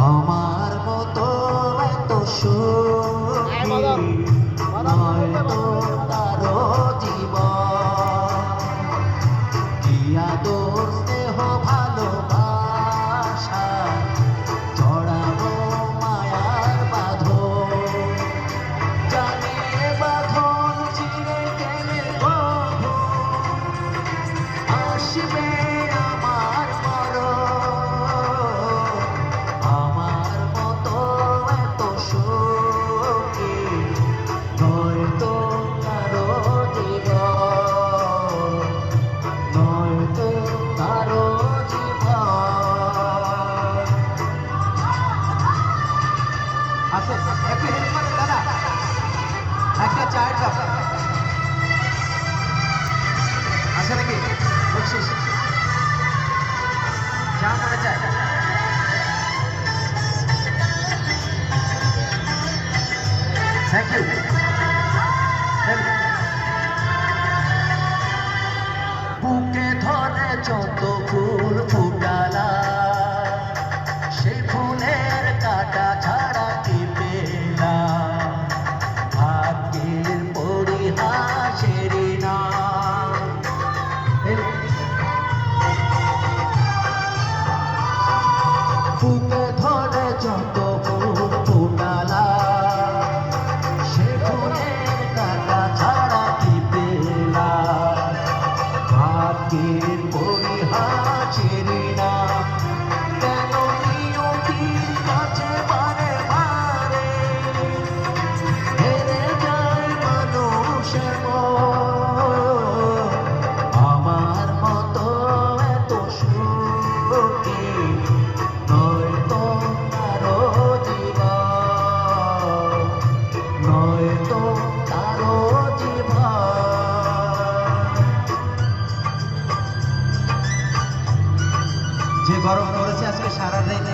আমার মতো এত সুখী নয়তো কারো জীবন কি আদর স্নেহ ভালোবাসা জড়ানো মায়ার বাঁধন জানিয়ে বাঁধন চিরে গেলে কখন আসবে আমার মরণ আমার মতো এত সুখী নয়তো কারো জীবন নয়তো কারো জীবন আচ্ছা একটু হেল্প করেন দাদা একটা চায়ের কাপ আছে নাকি বকশিস যা মনে চায় থ্যাংক ইউ বুকে ধরে যত ফুল ফুটালা সেই ফুলের কাটা ছাড়া কি পেলাম ভাগ্যের পরিহাসেরই না বুকে ধরে যত ফুল ফুটালা সে ফুলের কাটা ছাড়া কি পেলাম ভাগ্যের পরিহাসেরই না কেন নিয়তির কাছে বারে বারে হেরে যায় মানুষ আমার মতো এত সুখী নয়তো কারো জীবন নয়তো কারো জীবন যে গরম পড়েছে আজকে সারা দিন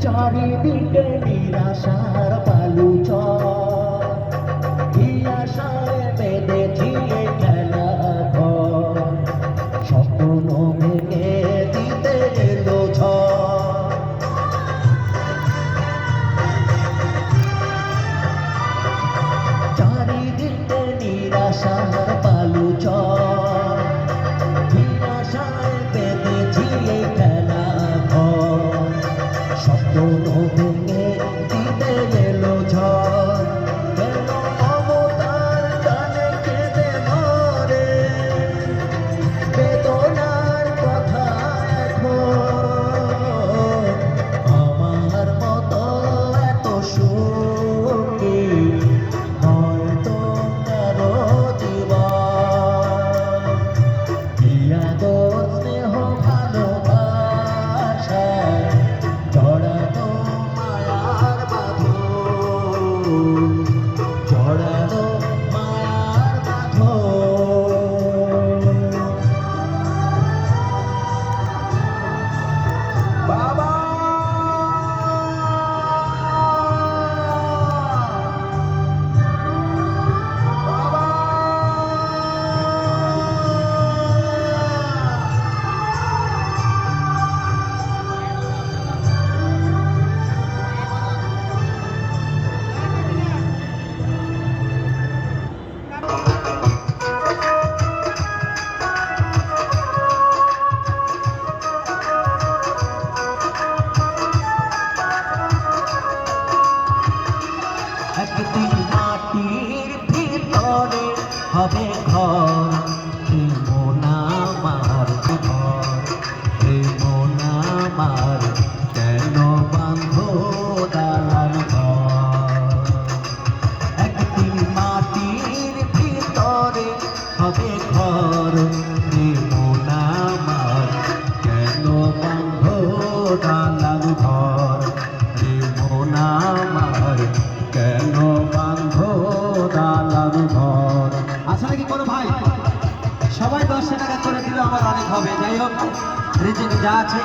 চারিদিকে নিরাশার বালুচর কি আশায় বেঁধেছি এ খেলা ঘর স্বপ্ন ভেঙে দিতে এলো ঝড় চারিদিকে নিরাশার বালুচর কি আশায় বেঁধেছি এ খেলা ঘর স্বপ্ন ভেঙে দিতে এলো ঝড় কেন মমতার গানে কেঁদে মরে বেদনার কথা রিজিক যা আছে